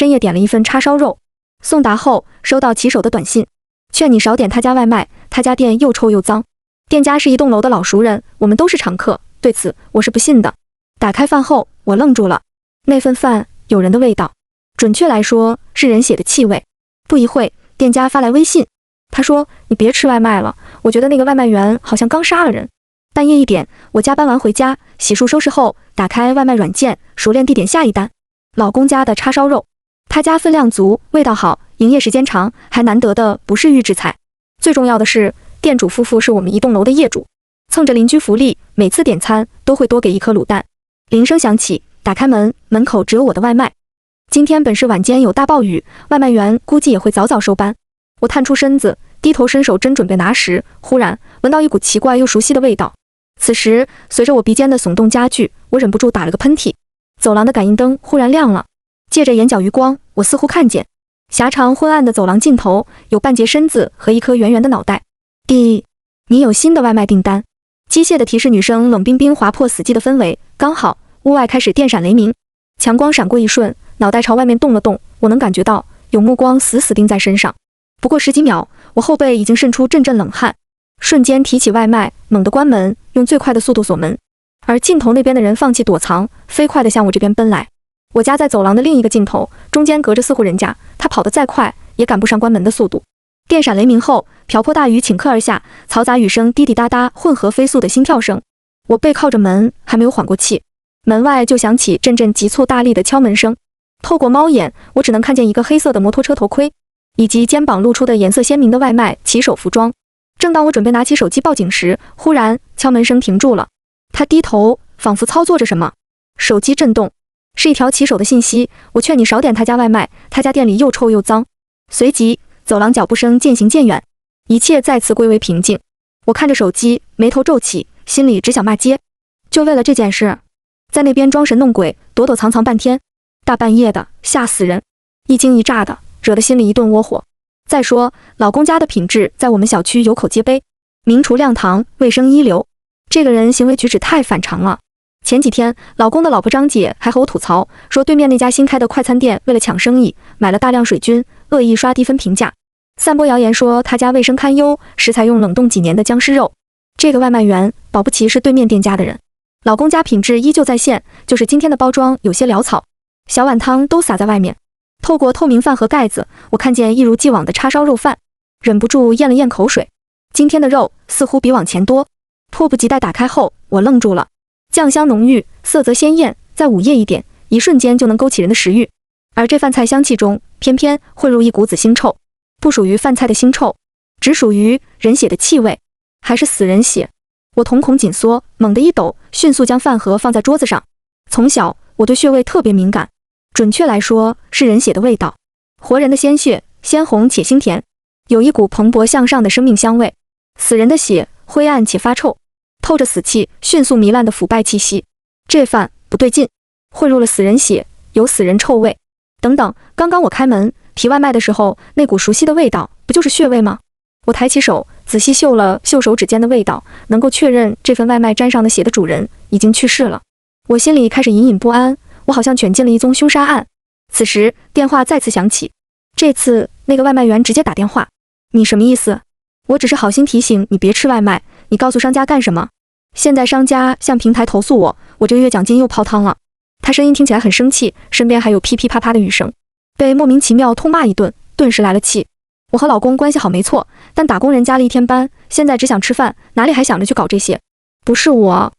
深夜点了一份叉烧肉，送达后收到骑手的短信，劝你少点他家外卖，他家店又臭又脏。店家是一栋楼的老熟人，我们都是常客，对此我是不信的。打开饭后，我愣住了，那份饭有人的味道，准确来说是人血的气味。不一会，店家发来微信，他说你别吃外卖了，我觉得那个外卖员好像刚杀了人。半夜1点，我加班完回家，洗漱收拾后，打开外卖软件，熟练地点下一单。老公家的叉烧肉，他家分量足，味道好，营业时间长，还难得的不是预制菜。最重要的是，店主夫妇是我们一栋楼的业主，蹭着邻居福利，每次点餐都会多给1颗卤蛋。铃声响起，打开门，门口只有我的外卖。今天本是晚间有大暴雨，外卖员估计也会早早收班。我探出身子，低头伸手真准备拿时，忽然闻到一股奇怪又熟悉的味道。此时，随着我鼻尖的耸动加剧，我忍不住打了个喷嚏。走廊的感应灯忽然亮了，借着眼角余光，我似乎看见狭长昏暗的走廊尽头有半截身子和一颗圆圆的脑袋。你有新的外卖订单。机械的提示女声冷冰冰划破死寂的氛围。刚好屋外开始电闪雷鸣，强光闪过一瞬，脑袋朝外面动了动，我能感觉到有目光死死盯在身上。不过10几秒，我后背已经渗出阵阵冷汗，瞬间提起外卖，猛地关门，用最快的速度锁门。而尽头那边的人放弃躲藏，飞快地向我这边奔来。我家在走廊的另一个尽头，中间隔着4户人家，他跑得再快也赶不上关门的速度。电闪雷鸣后，瓢泼大雨顷刻而下，嘈杂雨声滴滴答答混合飞速的心跳声。我背靠着门，还没有缓过气，门外就响起阵阵急促大力的敲门声。透过猫眼，我只能看见一个黑色的摩托车头盔，以及肩膀露出的颜色鲜明的外卖骑手服装。正当我准备拿起手机报警时，忽然敲门声停住了。他低头，仿佛操作着什么。手机震动，是一条骑手的信息，我劝你少点他家外卖，他家店里又臭又脏。随即走廊脚步声渐行渐远，一切再次归为平静。我看着手机，眉头皱起，心里只想骂街。就为了这件事，在那边装神弄鬼，躲躲藏藏半天，大半夜的，吓死人，一惊一乍的，惹得心里一顿窝火。再说老公家的品质在我们小区有口皆碑，名厨亮堂，卫生一流，这个人行为举止太反常了。前几天老公的老婆张姐还和我吐槽说，对面那家新开的快餐店为了抢生意，买了大量水军，恶意刷低分评价，散播谣言说他家卫生堪忧，食材用冷冻几年的僵尸肉。这个外卖员保不齐是对面店家的人。老公家品质依旧在线，就是今天的包装有些潦草，小碗汤都洒在外面。透过透明饭盒盖子，我看见一如既往的叉烧肉饭，忍不住咽了咽口水。今天的肉似乎比往前多，迫不及待打开后，我愣住了。酱香浓郁，色泽鲜艳，在午夜1点，一瞬间就能勾起人的食欲。而这饭菜香气中，偏偏混入一股子腥臭，不属于饭菜的腥臭，只属于人血的气味，还是死人血。我瞳孔紧缩，猛地一抖，迅速将饭盒放在桌子上。从小我对血味特别敏感，准确来说是人血的味道。活人的鲜血鲜红且腥甜，有一股蓬勃向上的生命香味。死人的血灰暗且发臭，透着死气迅速糜烂的腐败气息。这饭不对劲，混入了死人血，有死人臭味。等等，刚刚我开门提外卖的时候，那股熟悉的味道不就是血味吗？我抬起手仔细嗅了嗅手指间的味道，能够确认这份外卖沾上的血的主人已经去世了。我心里开始隐隐不安，我好像卷进了一宗凶杀案。此时电话再次响起，这次那个外卖员直接打电话。你什么意思？我只是好心提醒你别吃外卖，你告诉商家干什么？现在商家向平台投诉我，我这个月奖金又泡汤了。他声音听起来很生气，身边还有噼噼啪啪的雨声，被莫名其妙痛骂一顿，顿时来了气。我和老公关系好没错，但打工人加了1天班，现在只想吃饭，哪里还想着去搞这些？不是我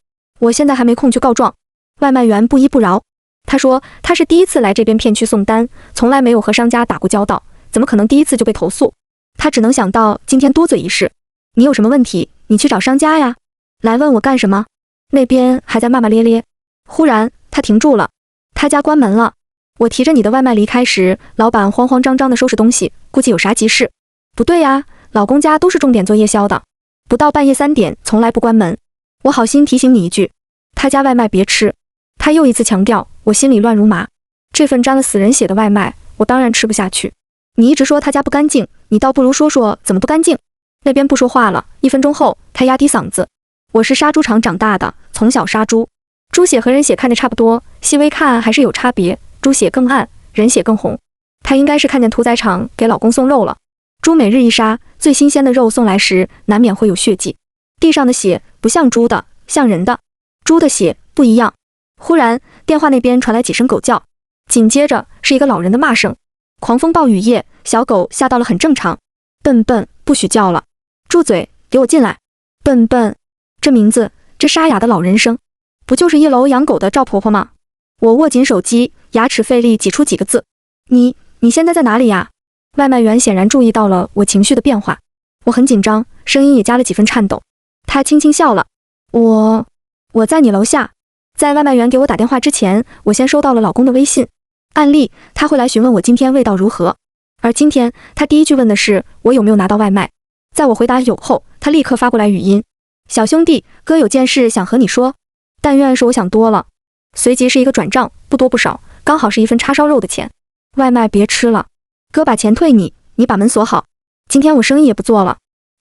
现在还没空去告状。外卖员不依不饶，他说他是第一次来这边片区送单，从来没有和商家打过交道，怎么可能第一次就被投诉？他只能想到今天多嘴一事。你有什么问题，你去找商家呀，来问我干什么？那边还在骂骂咧咧。忽然他停住了，他家关门了。我提着你的外卖离开时，老板慌慌张张地收拾东西，估计有啥急事。不对呀，老公家都是重点做夜宵的，不到半夜3点从来不关门。我好心提醒你一句，他家外卖别吃。他又一次强调，我心里乱如麻。这份沾了死人血的外卖，我当然吃不下去。你一直说他家不干净，你倒不如说说怎么不干净。那边不说话了，1分钟后，他压低嗓子，我是杀猪场长大的，从小杀猪，猪血和人血看着差不多，细微看还是有差别，猪血更暗，人血更红。她应该是看见屠宰场给老公送肉了。猪每日一杀，最新鲜的肉送来时，难免会有血迹。地上的血不像猪的，像人的。猪的血不一样。忽然，电话那边传来几声狗叫，紧接着是一个老人的骂声。狂风暴雨夜，小狗吓到了很正常。笨笨，不许叫了，住嘴，给我进来。笨笨，这名字，这沙哑的老人声，不就是一楼养狗的赵婆婆吗？我握紧手机，牙齿费力挤出几个字：你现在在哪里呀？外卖员显然注意到了我情绪的变化，我很紧张，声音也加了几分颤抖。他轻轻笑了，我在你楼下。在外卖员给我打电话之前，我先收到了老公的微信。按例他会来询问我今天味道如何，而今天他第一句问的是我有没有拿到外卖。在我回答有后，他立刻发过来语音：小兄弟，哥有件事想和你说。但愿是我想多了。随即是一个转账，不多不少，刚好是一份叉烧肉的钱。外卖别吃了，哥把钱退你，你把门锁好。今天我生意也不做了。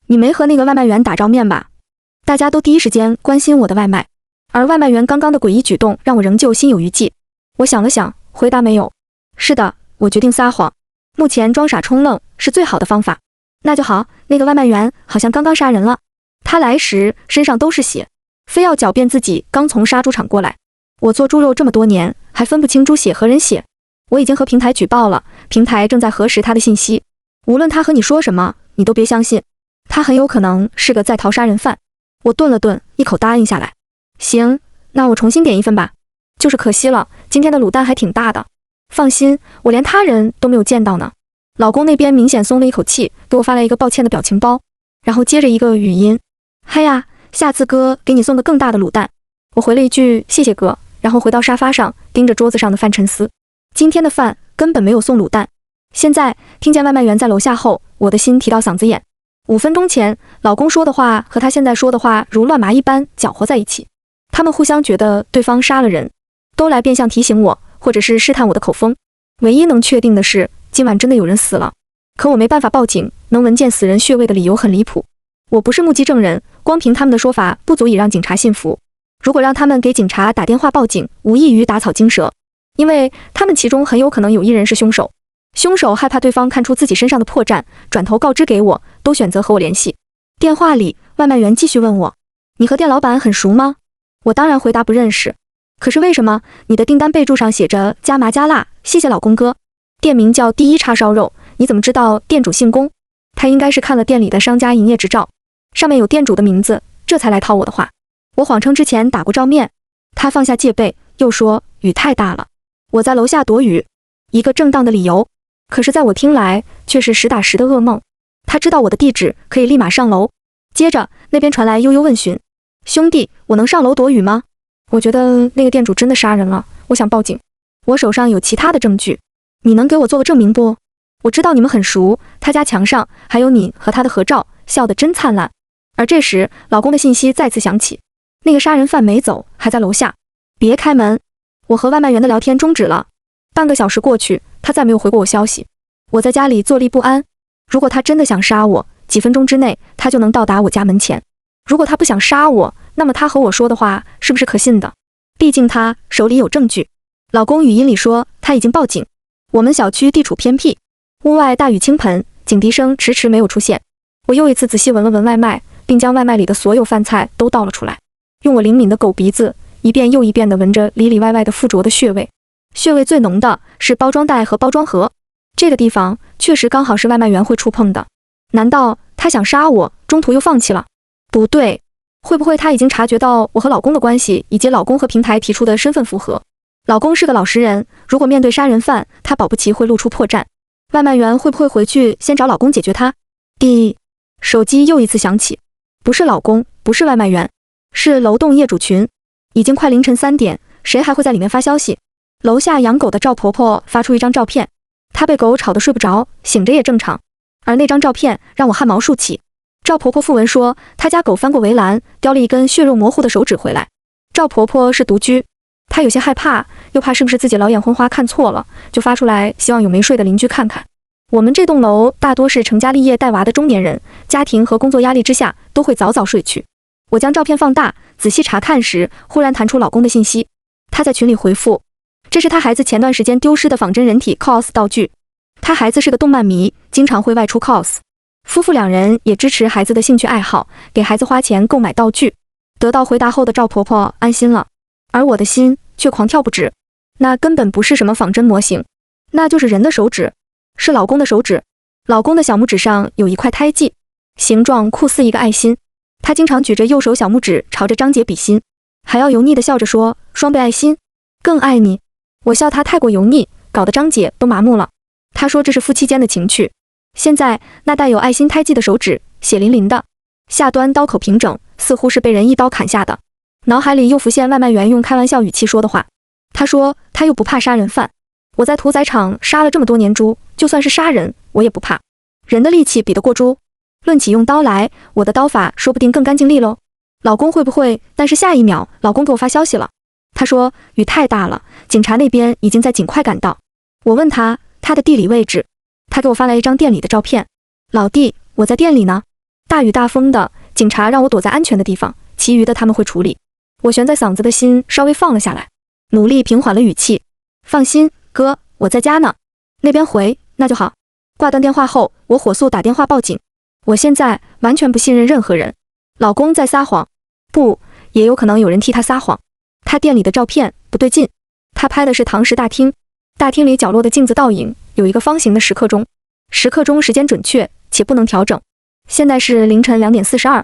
你没和那个外卖员打照面吧？大家都第一时间关心我的外卖，而外卖员刚刚的诡异举动让我仍旧心有余悸。我想了想，回答没有。是的，我决定撒谎。目前装傻充愣是最好的方法。那就好，那个外卖员好像刚刚杀人了。他来时身上都是血，非要狡辩自己刚从杀猪场过来。我做猪肉这么多年，还分不清猪血和人血。我已经和平台举报了，平台正在核实他的信息。无论他和你说什么，你都别相信，他很有可能是个在逃杀人犯。我顿了顿，一口答应下来。行，那我重新点一份吧。就是可惜了，今天的卤蛋还挺大的。放心，我连他人都没有见到呢。老公那边明显松了一口气，给我发来一个抱歉的表情包，然后接着一个语音：嗨呀，下次哥给你送个更大的卤蛋。我回了一句谢谢哥，然后回到沙发上，盯着桌子上的饭沉思。今天的饭根本没有送卤蛋。现在听见外卖员在楼下后，我的心提到嗓子眼。5分钟前，老公说的话和他现在说的话如乱麻一般搅和在一起。他们互相觉得对方杀了人，都来变相提醒我，或者是试探我的口风。唯一能确定的是，今晚真的有人死了。可我没办法报警，能闻见死人血味的理由很离谱。我不是目击证人，光凭他们的说法不足以让警察信服。如果让他们给警察打电话报警，无异于打草惊蛇，因为他们其中很有可能有一人是凶手。凶手害怕对方看出自己身上的破绽，转头告知给我，都选择和我联系。电话里，外卖员继续问我：你和店老板很熟吗？我当然回答不认识。可是为什么你的订单备注上写着加麻加辣，谢谢老公哥？店名叫第一叉烧肉，你怎么知道店主姓龚？他应该是看了店里的商家营业执照，上面有店主的名字，这才来套我的话。我谎称之前打过照面。他放下戒备，又说雨太大了，我在楼下躲雨，一个正当的理由。可是在我听来却是实打实的噩梦。他知道我的地址，可以立马上楼。接着那边传来悠悠问询：兄弟，我能上楼躲雨吗？我觉得那个店主真的杀人了，我想报警。我手上有其他的证据，你能给我做个证明不？我知道你们很熟，他家墙上还有你和他的合照，笑得真灿烂。而这时老公的信息再次响起，那个杀人犯没走，还在楼下。别开门。我和外卖员的聊天终止了。半个小时过去，他再没有回过我消息。我在家里坐立不安。如果他真的想杀我，几分钟之内他就能到达我家门前。如果他不想杀我，那么他和我说的话是不是可信的？毕竟他手里有证据。老公语音里说他已经报警。我们小区地处偏僻，屋外大雨倾盆，警笛声迟迟没有出现。我又一次仔细闻了闻外卖，并将外卖里的所有饭菜都倒了出来，用我灵敏的狗鼻子一遍又一遍地闻着里里外外的附着的血味。血味最浓的是包装袋和包装盒，这个地方确实刚好是外卖员会触碰的。难道他想杀我，中途又放弃了？不对，会不会他已经察觉到我和老公的关系，以及老公和平台提出的身份符合？老公是个老实人，如果面对杀人犯，他保不齐会露出破绽。外卖员会不会回去先找老公解决他？手机又一次响起，不是老公，不是外卖员，是楼栋业主群。已经快凌晨3点，谁还会在里面发消息？楼下养狗的赵婆婆发出一张照片，她被狗吵得睡不着，醒着也正常。而那张照片让我汗毛竖起。赵婆婆附文说，她家狗翻过围栏，叼了一根血肉模糊的手指回来。赵婆婆是独居，她有些害怕，又怕是不是自己老眼昏花看错了，就发出来希望有没睡的邻居看看。我们这栋楼大多是成家立业带娃的中年人，家庭和工作压力之下都会早早睡去。我将照片放大，仔细查看时，忽然弹出老公的信息。他在群里回复，这是他孩子前段时间丢失的仿真人体 cos 道具。他孩子是个动漫迷，经常会外出 cos。夫妇两人也支持孩子的兴趣爱好，给孩子花钱购买道具。得到回答后的赵婆婆安心了，而我的心却狂跳不止。那根本不是什么仿真模型，那就是人的手指，是老公的手指。老公的小拇指上有一块胎记，形状酷似一个爱心。他经常举着右手小拇指朝着张姐比心，还要油腻地笑着说双倍爱心，更爱你。我笑他太过油腻，搞得张姐都麻木了。他说这是夫妻间的情趣。现在那带有爱心胎记的手指血淋淋的，下端刀口平整，似乎是被人一刀砍下的。脑海里又浮现外卖员用开玩笑语气说的话。他说他又不怕杀人犯，我在屠宰场杀了这么多年猪，就算是杀人我也不怕，人的力气比得过猪。论起用刀来，我的刀法说不定更干净利落。老公会不会？但是下一秒老公给我发消息了，他说雨太大了，警察那边已经在尽快赶到。我问他的地理位置，他给我发来一张店里的照片。老弟，我在店里呢，大雨大风的，警察让我躲在安全的地方，其余的他们会处理。我悬在嗓子的心稍微放了下来，努力平缓了语气。放心，哥，我在家呢。那边回，那就好。挂断电话后，我火速打电话报警。我现在完全不信任任何人。老公在撒谎，不，也有可能有人替他撒谎。他店里的照片不对劲，他拍的是堂食大厅，大厅里角落的镜子倒影有一个方形的时刻钟，时刻钟时间准确且不能调整。现在是凌晨2点42，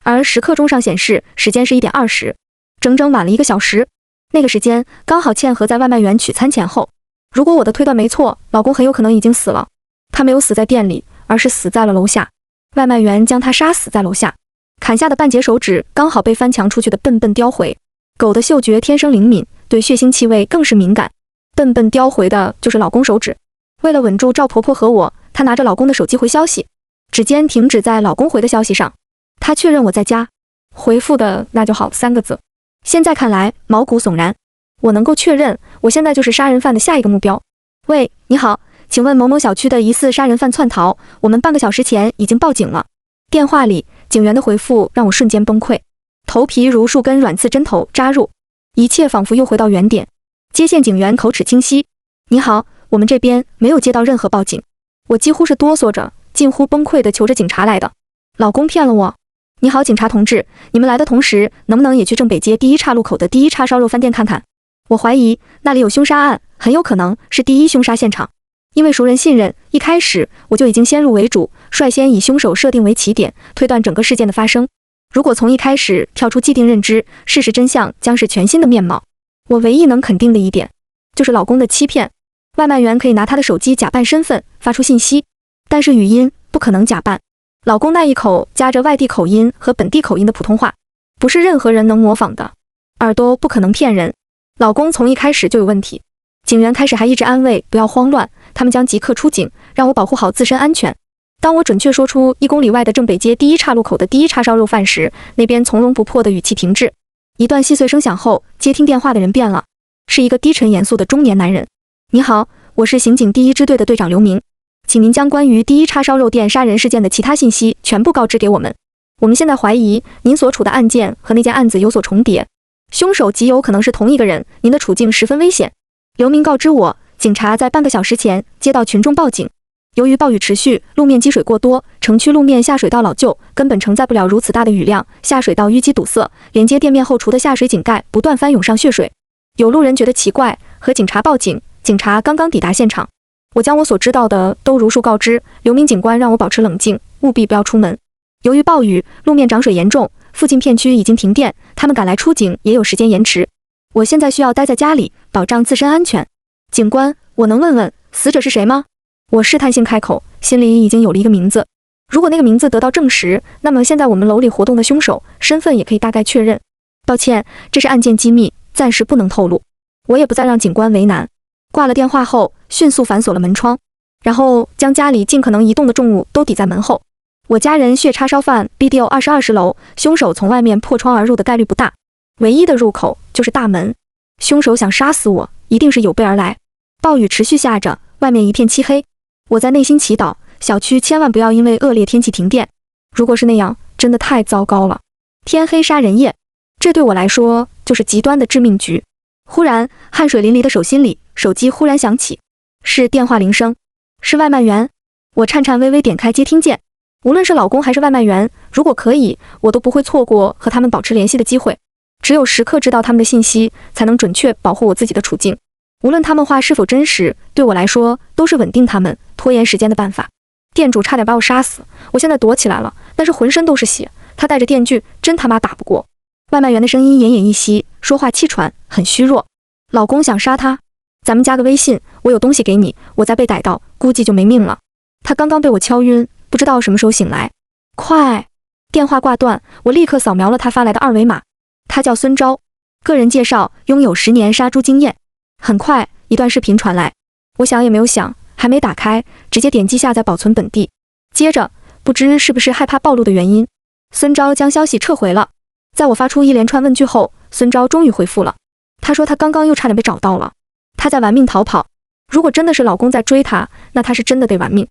而时刻钟上显示时间是1点20，整整晚了1个小时。那个时间刚好嵌合在外卖员取餐前后。如果我的推断没错，老公很有可能已经死了。他没有死在店里，而是死在了楼下。外卖员将他杀死在楼下，砍下的半截手指刚好被翻墙出去的笨笨叼回。狗的嗅觉天生灵敏，对血腥气味更是敏感。笨笨叼回的就是老公手指。为了稳住赵婆婆和我，她拿着老公的手机回消息，指尖停止在老公回的消息上。他确认我在家，回复的那就好3个字。现在看来毛骨悚然，我能够确认我现在就是杀人犯的下一个目标。喂，你好，请问某某小区的疑似杀人犯窜逃，我们半个小时前已经报警了。电话里警员的回复让我瞬间崩溃，头皮如数根软刺针头扎入，一切仿佛又回到原点。接线警员口齿清晰，你好，我们这边没有接到任何报警。我几乎是哆嗦着，近乎崩溃地求着警察来的。老公骗了我。你好，警察同志，你们来的同时，能不能也去正北街第一岔路口的第一叉烧肉饭店看看？我怀疑那里有凶杀案，很有可能是第一凶杀现场。因为熟人信任，一开始我就已经先入为主，率先以凶手设定为起点，推断整个事件的发生。如果从一开始跳出既定认知，事实真相将是全新的面貌。我唯一能肯定的一点，就是老公的欺骗。外卖员可以拿他的手机假扮身份发出信息，但是语音不可能假扮。老公那一口夹着外地口音和本地口音的普通话，不是任何人能模仿的。耳朵不可能骗人，老公从一开始就有问题。警员开始还一直安慰不要慌乱，他们将即刻出警，让我保护好自身安全。当我准确说出1公里外的正北街第一岔路口的第一叉烧肉饭时，那边从容不迫的语气停滞。一段细碎声响后，接听电话的人变了，是一个低沉严肃的中年男人。你好，我是刑警第1支队的队长刘明，请您将关于第一叉烧肉店杀人事件的其他信息全部告知给我们。我们现在怀疑您所处的案件和那件案子有所重叠，凶手极有可能是同一个人，您的处境十分危险。刘明告知我，警察在半个小时前接到群众报警，由于暴雨持续，路面积水过多，城区路面下水道老旧，根本承载不了如此大的雨量，下水道淤积堵塞，连接店面后厨的下水井盖不断翻涌上血水。有路人觉得奇怪，和警察报警，警察刚刚抵达现场。我将我所知道的都如数告知，刘明警官让我保持冷静，务必不要出门。由于暴雨，路面涨水严重，附近片区已经停电，他们赶来出警也有时间延迟。我现在需要待在家里，保障自身安全。警官，我能问问死者是谁吗？我试探性开口，心里已经有了一个名字。如果那个名字得到证实，那么现在我们楼里活动的凶手身份也可以大概确认。抱歉，这是案件机密，暂时不能透露。我也不再让警官为难。挂了电话后，迅速反锁了门窗，然后将家里尽可能移动的重物都抵在门后。我家人血叉烧饭 BDO 22楼，凶手从外面破窗而入的概率不大，唯一的入口就是大门。凶手想杀死我，一定是有备而来。暴雨持续下着，外面一片漆黑。我在内心祈祷，小区千万不要因为恶劣天气停电。如果是那样，真的太糟糕了。天黑杀人夜，这对我来说就是极端的致命局。忽然，汗水淋漓的手心里，手机忽然响起，是电话铃声。是外卖员。我颤颤巍巍点开接听键，无论是老公还是外卖员，如果可以，我都不会错过和他们保持联系的机会。只有时刻知道他们的信息，才能准确保护我自己的处境。无论他们话是否真实，对我来说都是稳定他们、拖延时间的办法。店主差点把我杀死，我现在躲起来了，但是浑身都是血。他带着电锯，真他妈打不过。外卖员的声音奄奄一息，说话气喘，很虚弱。老公想杀他，咱们加个微信，我有东西给你。我再被逮到，估计就没命了。他刚刚被我敲晕，不知道什么时候醒来。快！电话挂断，我立刻扫描了他发来的二维码。他叫孙钊，个人介绍，拥有10年杀猪经验。很快，一段视频传来，我想也没有想，还没打开，直接点击下载保存本地。接着，不知是不是害怕暴露的原因，孙钊将消息撤回了。在我发出一连串问句后，孙钊终于回复了。他说他刚刚又差点被找到了，他在玩命逃跑。如果真的是老公在追他，那他是真的得玩命。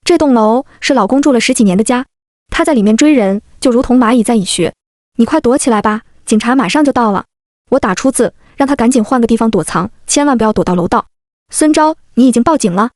这栋楼是老公住了10几年的家，他在里面追人，就如同蚂蚁在蚁穴。你快躲起来吧，警察马上就到了。我打出字，让他赶紧换个地方躲藏，千万不要躲到楼道。孙钊，你已经报警了？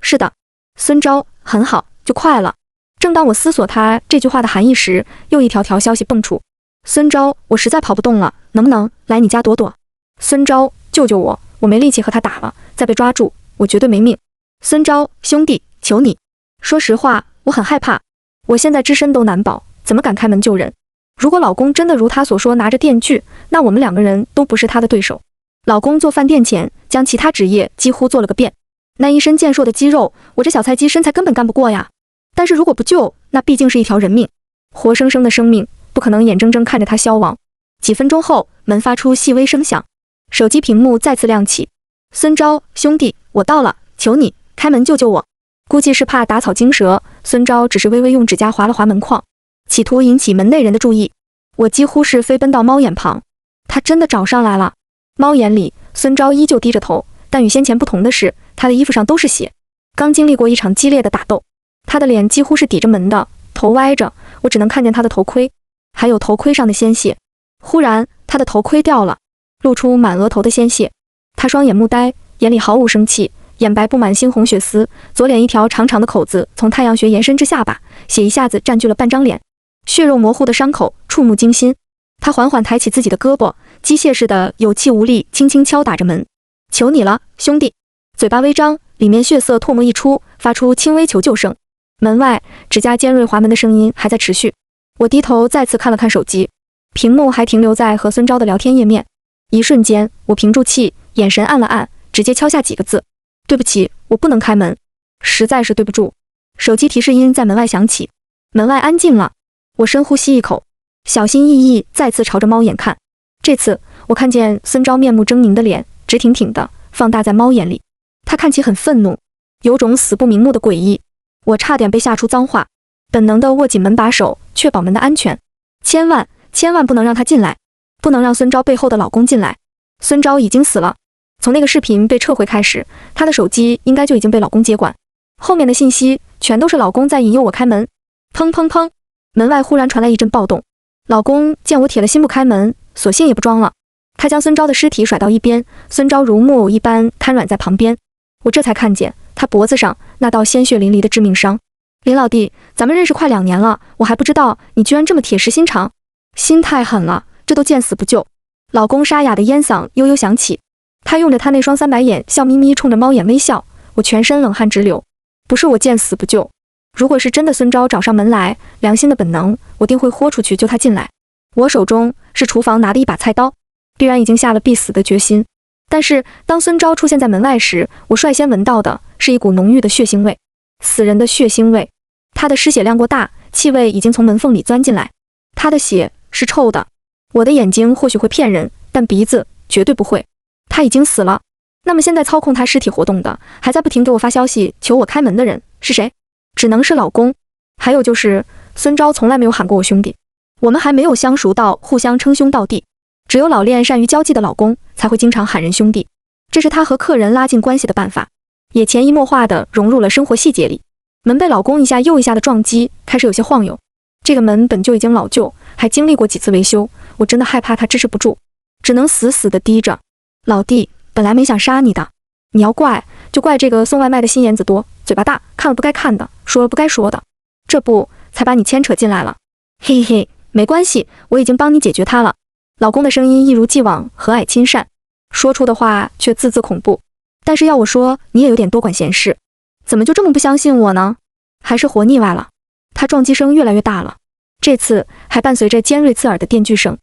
是的。孙钊，很好，就快了。正当我思索他这句话的含义时，又一条消息蹦出。孙钊，我实在跑不动了，能不能来你家躲躲？孙钊，救救我，我没力气和他打了，再被抓住，我绝对没命。孙钊，兄弟，求你。说实话，我很害怕，我现在只身都难保，怎么敢开门救人？如果老公真的如他所说拿着电锯，那我们2个人都不是他的对手。老公做饭店前，将其他职业几乎做了个遍，那一身健硕的肌肉，我这小菜鸡身材根本干不过呀。但是如果不救，那毕竟是一条人命，活生生的生命，不可能眼睁睁看着它消亡。几分钟后，门发出细微声响，手机屏幕再次亮起。孙钊，兄弟，我到了，求你开门救救我。估计是怕打草惊蛇，孙钊只是微微用指甲划了划门框，企图引起门内人的注意。我几乎是飞奔到猫眼旁，他真的找上来了。猫眼里，孙钊依旧低着头，但与先前不同的是，他的衣服上都是血，刚经历过一场激烈的打斗。他的脸几乎是抵着门的，头歪着，我只能看见他的头盔，还有头盔上的鲜血。忽然，他的头盔掉了，露出满额头的鲜血。他双眼目呆，眼里毫无生气，眼白布满猩红血丝，左脸一条长长的口子从太阳穴延伸至下巴，血一下子占据了半张脸，血肉模糊的伤口触目惊心。他缓缓抬起自己的胳膊，机械似的有气无力，轻轻敲打着门。求你了，兄弟！嘴巴微张，里面血色唾沫溢出，发出轻微求救声。门外指甲尖锐划门的声音还在持续。我低头再次看了看手机，屏幕还停留在和孙钊的聊天页面。一瞬间，我屏住气，眼神暗了暗，直接敲下几个字：对不起，我不能开门，实在是对不住。手机提示音在门外响起，门外安静了。我深呼吸一口，小心翼翼再次朝着猫眼看。这次我看见孙钊面目狰狞的脸，直挺挺的放大在猫眼里，他看起很愤怒，有种死不瞑目的诡异。我差点被吓出脏话，本能地握紧门把手，确保门的安全。千万不能让他进来，不能让孙钊背后的老公进来。孙钊已经死了，从那个视频被撤回开始，他的手机应该就已经被老公接管，后面的信息全都是老公在引诱我开门。砰砰砰，门外忽然传来一阵暴动。老公见我铁了心不开门，索性也不装了，他将孙钊的尸体甩到一边，孙钊如木偶一般瘫软在旁边。我这才看见他脖子上那道鲜血淋漓的致命伤。林老弟，咱们认识快2年了，我还不知道你居然这么铁石心肠，心太狠了，这都见死不救。老公沙哑的烟嗓悠悠响起，他用着他那双3白眼，笑眯眯冲着猫眼微笑。我全身冷汗直流，不是我见死不救，如果是真的孙钊找上门来，良心的本能，我定会豁出去救他进来。我手中是厨房拿的一把菜刀，必然已经下了必死的决心。但是当孙钊出现在门外时，我率先闻到的是一股浓郁的血腥味，死人的血腥味。他的失血量过大，气味已经从门缝里钻进来，他的血是臭的。我的眼睛或许会骗人，但鼻子绝对不会。他已经死了，那么现在操控他尸体活动的，还在不停给我发消息求我开门的人是谁？只能是老公。还有就是孙钊从来没有喊过我兄弟，我们还没有相熟到互相称兄道弟，只有老练善于交际的老公才会经常喊人兄弟，这是他和客人拉近关系的办法，也潜移默化地融入了生活细节里。门被老公一下又一下的撞击，开始有些晃悠。这个门本就已经老旧，还经历过几次维修，我真的害怕它支持不住，只能死死地低着。老弟，本来没想杀你的，你要怪就怪这个送外卖的心眼子多，嘴巴大，看了不该看的，说了不该说的，这不才把你牵扯进来了。嘿嘿，没关系，我已经帮你解决它了。老公的声音一如既往和蔼亲善，说出的话却字字恐怖。但是要我说，你也有点多管闲事，怎么就这么不相信我呢？还是活腻歪了？他撞击声越来越大了，这次还伴随着尖锐刺耳的电锯声。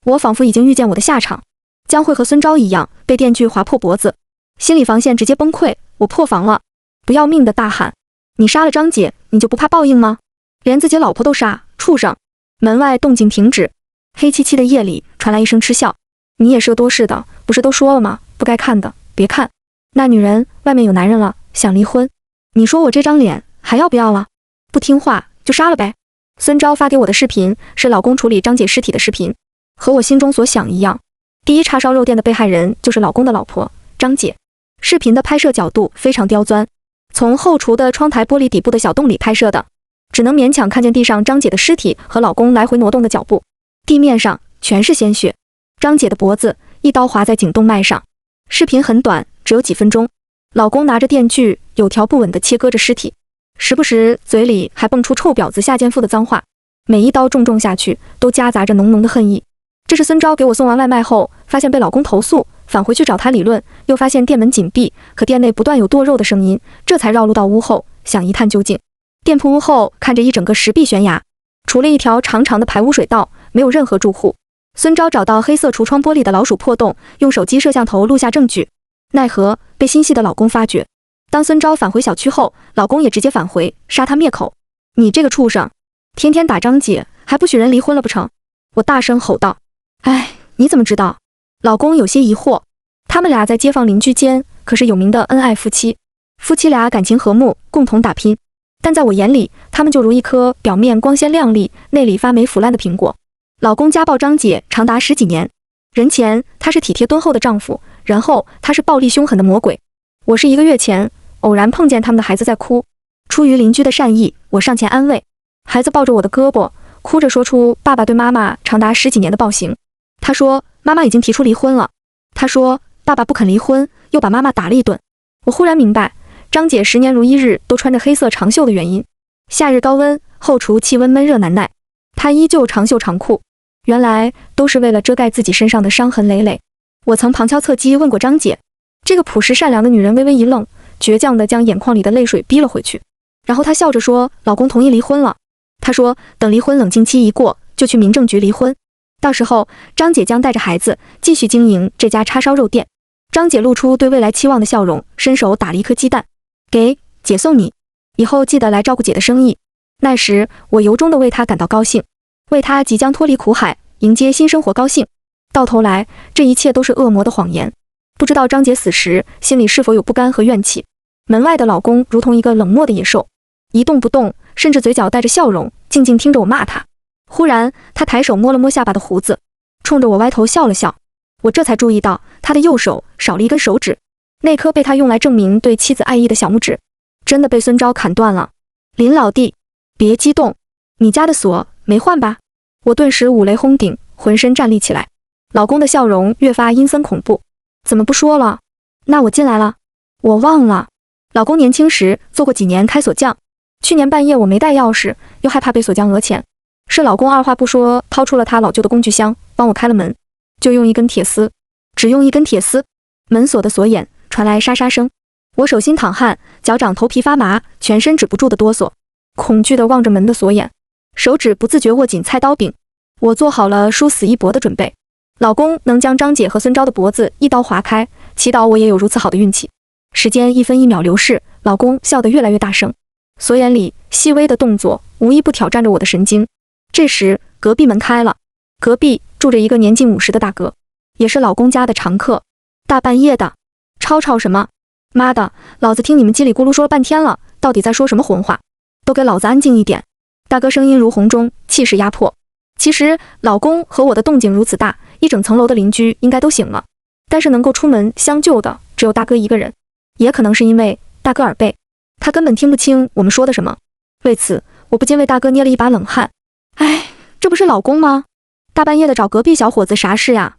我仿佛已经预见我的下场，将会和孙昭一样被电锯划破脖子，心理防线直接崩溃。我破防了，不要命的大喊：你杀了张姐，你就不怕报应吗？连自己老婆都杀，畜生！门外动静停止，黑漆漆的夜里传来一声嗤笑：你也是个多事的，不是都说了吗？不该看的别看。那女人外面有男人了，想离婚，你说我这张脸还要不要了？不听话就杀了呗。孙昭发给我的视频是老公处理张姐尸体的视频，和我心中所想一样，第一叉烧肉店的被害人就是老公的老婆张姐。视频的拍摄角度非常刁钻，从后厨的窗台玻璃底部的小洞里拍摄的，只能勉强看见地上张姐的尸体和老公来回挪动的脚步，地面上全是鲜血，张姐的脖子一刀划在颈动脉上。视频很短，只有几分钟，老公拿着电锯有条不紊地切割着尸体，时不时嘴里还蹦出臭婊子下贱妇的脏话，每一刀重下去都夹杂着浓浓的恨意。这是孙昭给我送完外卖后，发现被老公投诉，返回去找他理论，又发现店门紧闭，可店内不断有剁肉的声音，这才绕路到屋后，想一探究竟。店铺屋后看着一整个石壁悬崖，除了一条长长的排污水道，没有任何住户。孙昭找到黑色橱窗玻璃的老鼠破洞，用手机摄像头录下证据，奈何被心细的老公发觉。当孙昭返回小区后，老公也直接返回，杀他灭口。你这个畜生，天天打张姐，还不许人离婚了不成？我大声吼道。哎，你怎么知道？老公有些疑惑。他们俩在街坊邻居间可是有名的恩爱夫妻，夫妻俩感情和睦，共同打拼。但在我眼里，他们就如一颗表面光鲜亮丽，内里发霉腐烂的苹果。老公家暴张姐长达10几年，人前他是体贴敦厚的丈夫，人后他是暴力凶狠的魔鬼。我是1个月前偶然碰见他们的孩子在哭，出于邻居的善意，我上前安慰。孩子抱着我的胳膊，哭着说出爸爸对妈妈长达10几年的暴行。他说妈妈已经提出离婚了，他说爸爸不肯离婚，又把妈妈打了一顿。我忽然明白张姐10年如一日都穿着黑色长袖的原因。夏日高温，后厨气温闷热难耐，她依旧长袖长裤，原来都是为了遮盖自己身上的伤痕累累。我曾旁敲侧击问过张姐，这个朴实善良的女人微微一愣，倔强地将眼眶里的泪水逼了回去。然后她笑着说，老公同意离婚了。她说等离婚冷静期一过，就去民政局离婚，到时候张姐将带着孩子继续经营这家叉烧肉店。张姐露出对未来期望的笑容，伸手打了一颗鸡蛋，给姐送你，以后记得来照顾姐的生意。那时我由衷地为她感到高兴，为她即将脱离苦海，迎接新生活高兴。到头来这一切都是恶魔的谎言。不知道张姐死时心里是否有不甘和怨气。门外的老公如同一个冷漠的野兽，一动不动，甚至嘴角带着笑容，静静听着我骂他。忽然他抬手摸了摸下巴的胡子，冲着我歪头笑了笑。我这才注意到他的右手少了一根手指，那颗被他用来证明对妻子爱意的小拇指真的被孙昭砍断了。林老弟，别激动，你家的锁没换吧？我顿时五雷轰顶，浑身站立起来。老公的笑容越发阴森恐怖。怎么不说了？那我进来了。我忘了，老公年轻时做过几年开锁匠，去年半夜我没带钥匙，又害怕被锁匠讹钱，是老公二话不说掏出了他老旧的工具箱，帮我开了门，就用一根铁丝，只用一根铁丝。门锁的锁眼传来沙沙声，我手心淌汗，脚掌头皮发麻，全身止不住的哆嗦，恐惧地望着门的锁眼，手指不自觉握紧菜刀柄。我做好了殊死一搏的准备。老公能将张姐和孙昭的脖子一刀划开，祈祷我也有如此好的运气。时间1分1秒流逝，老公笑得越来越大声，锁眼里细微的动作无一不挑战着我的神经。这时隔壁门开了，隔壁住着一个年近50的大哥，也是老公家的常客。大半夜的，吵什么？妈的，老子听你们叽里咕噜说了半天了，到底在说什么混话？都给老子安静一点！大哥声音如洪钟，气势压迫。其实老公和我的动静如此大，一整层楼的邻居应该都醒了，但是能够出门相救的只有大哥一个人。也可能是因为大哥耳背，他根本听不清我们说的什么。为此我不禁为大哥捏了一把冷汗。哎，这不是老公吗？大半夜的找隔壁小伙子啥事呀？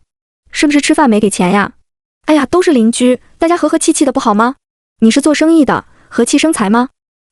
是不是吃饭没给钱呀？哎呀，都是邻居，大家和和气气的不好吗？你是做生意的，和气生财吗？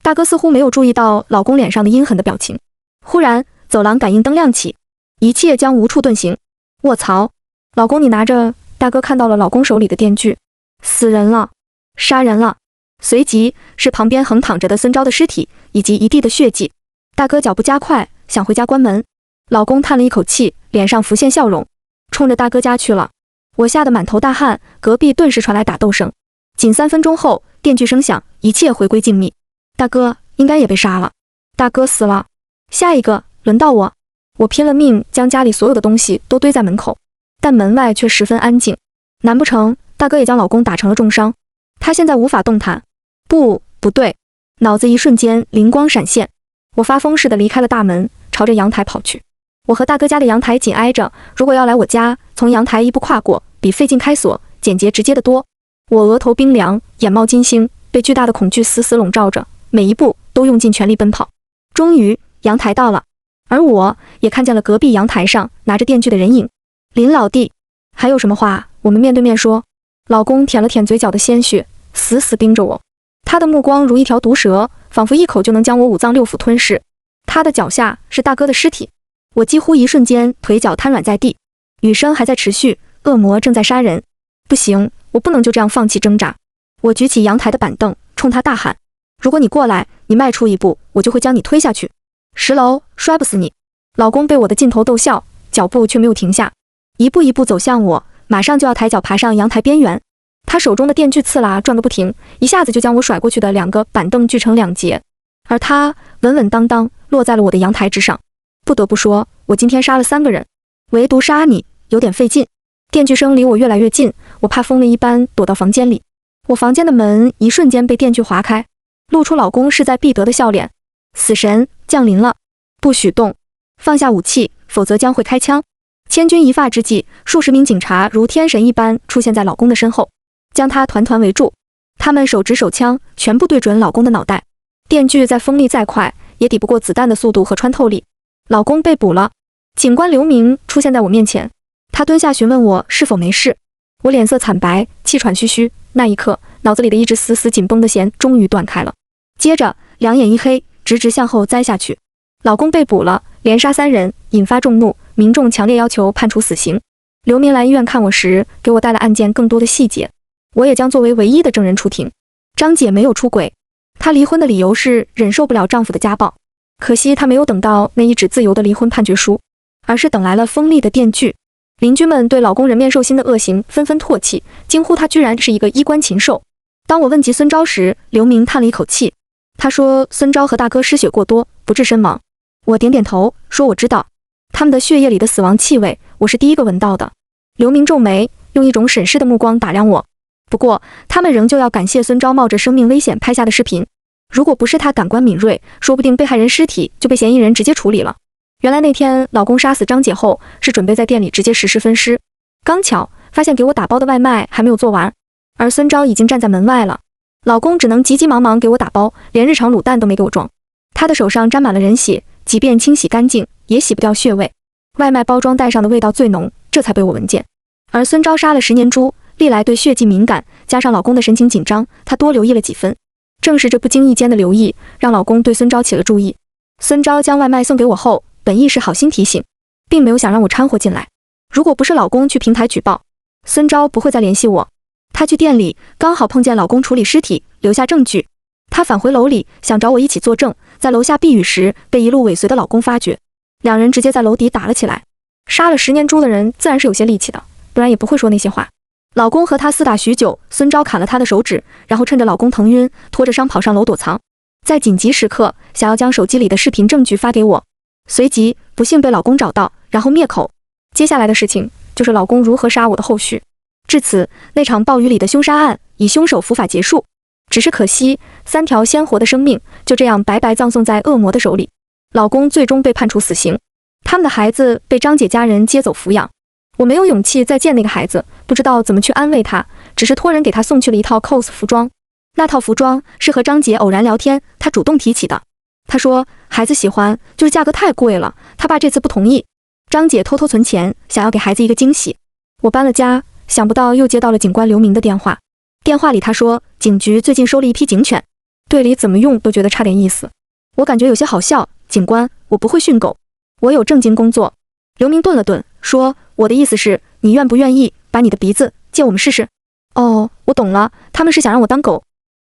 大哥似乎没有注意到老公脸上的阴狠的表情。忽然，走廊感应灯亮起，一切将无处遁形。卧槽！老公，你拿着！大哥看到了老公手里的电锯，死人了，杀人了。随即是旁边横躺着的孙昭的尸体以及一地的血迹。大哥脚步加快，想回家关门。老公叹了一口气，脸上浮现笑容，冲着大哥家去了。我吓得满头大汗，隔壁顿时传来打斗声。仅3分钟后，电锯声响，一切回归静谧。大哥应该也被杀了。大哥死了。下一个轮到我。我拼了命将家里所有的东西都堆在门口，但门外却十分安静。难不成大哥也将老公打成了重伤？他现在无法动弹。不对，脑子一瞬间灵光闪现，我发疯似的离开了大门，朝着阳台跑去。我和大哥家的阳台紧挨着，如果要来我家，从阳台一步跨过，比费劲开锁简洁直接得多。我额头冰凉，眼冒金星，被巨大的恐惧死死笼罩着，每一步都用尽全力奔跑。终于，阳台到了，而我也看见了隔壁阳台上拿着电锯的人影。林老弟，还有什么话我们面对面说？老公舔了舔嘴角的鲜血，死死盯着我，他的目光如一条毒蛇，仿佛一口就能将我五脏六腑吞噬。他的脚下是大哥的尸体，我几乎一瞬间腿脚瘫软在地。雨声还在持续，恶魔正在杀人。不行，我不能就这样放弃挣扎。我举起阳台的板凳，冲他大喊：如果你过来，你迈出一步，我就会将你推下去。10楼，摔不死你。老公被我的劲头逗笑，脚步却没有停下，一步一步走向我，马上就要抬脚爬上阳台边缘。他手中的电锯刺啦转个不停，一下子就将我甩过去的2个板凳锯成2截，而他稳稳当当落在了我的阳台之上。不得不说，我今天杀了3个人，唯独杀你有点费劲。电锯声离我越来越近，我怕疯了一般躲到房间里。我房间的门一瞬间被电锯划开，露出老公势在必得的笑脸。死神降临了，不许动，放下武器，否则将会开枪。千钧一发之际，数十名警察如天神一般出现在老公的身后，将他团团围住。他们手执手枪，全部对准老公的脑袋。电锯再锋利再快，也抵不过子弹的速度和穿透力。老公被捕了。警官刘明出现在我面前，他蹲下询问我是否没事。我脸色惨白，气喘吁吁。那一刻，脑子里的一直死死紧绷的弦终于断开了。接着，两眼一黑，直直向后栽下去。老公被捕了，连杀3人，引发众怒，民众强烈要求判处死刑。刘明来医院看我时，给我带了案件更多的细节。我也将作为唯一的证人出庭。张姐没有出轨，她离婚的理由是忍受不了丈夫的家暴。可惜她没有等到那一纸自由的离婚判决书，而是等来了锋利的电锯。邻居们对老公人面兽心的恶行纷纷唾弃，惊呼他居然是一个衣冠禽兽。当我问及孙昭时，刘明叹了一口气，他说孙昭和大哥失血过多，不治身亡。我点点头，说我知道，他们的血液里的死亡气味，我是第一个闻到的。刘明皱眉，用一种审视的目光打量我。不过，他们仍旧要感谢孙昭冒着生命危险拍下的视频。如果不是他感官敏锐，说不定被害人尸体就被嫌疑人直接处理了。原来那天老公杀死张姐后，是准备在店里直接实施分尸。刚巧发现给我打包的外卖还没有做完，而孙昭已经站在门外了。老公只能急急忙忙给我打包，连日常卤蛋都没给我装。他的手上沾满了人血，即便清洗干净，也洗不掉血味。外卖包装袋上的味道最浓，这才被我闻见。而孙昭杀了10年猪，历来对血迹敏感，加上老公的神情紧张，他多留意了几分。正是这不经意间的留意，让老公对孙昭起了注意。孙昭将外卖送给我后，本意是好心提醒，并没有想让我掺和进来。如果不是老公去平台举报，孙昭不会再联系我。他去店里，刚好碰见老公处理尸体，留下证据。他返回楼里，想找我一起作证，在楼下避雨时，被一路尾随的老公发觉，两人直接在楼底打了起来。杀了10年猪的人自然是有些力气的，不然也不会说那些话。老公和他厮打许久，孙昭砍了他的手指，然后趁着老公疼晕，拖着伤跑上楼躲藏。在紧急时刻，想要将手机里的视频证据发给我。随即不幸被老公找到，然后灭口。接下来的事情就是老公如何杀我的后续。至此，那场暴雨里的凶杀案以凶手伏法结束。只是可惜，3条鲜活的生命就这样白白葬送在恶魔的手里。老公最终被判处死刑，他们的孩子被张姐家人接走抚养。我没有勇气再见那个孩子，不知道怎么去安慰他，只是托人给他送去了一套 cos 服装。那套服装是和张姐偶然聊天，他主动提起的。他说孩子喜欢，就是价格太贵了，他爸这次不同意。张姐偷偷存钱，想要给孩子一个惊喜。我搬了家，想不到又接到了警官刘明的电话。电话里他说警局最近收了一批警犬，队里怎么用都觉得差点意思。我感觉有些好笑，警官，我不会训狗，我有正经工作。刘明顿了顿，说，我的意思是，你愿不愿意把你的鼻子借我们试试？哦，我懂了，他们是想让我当狗，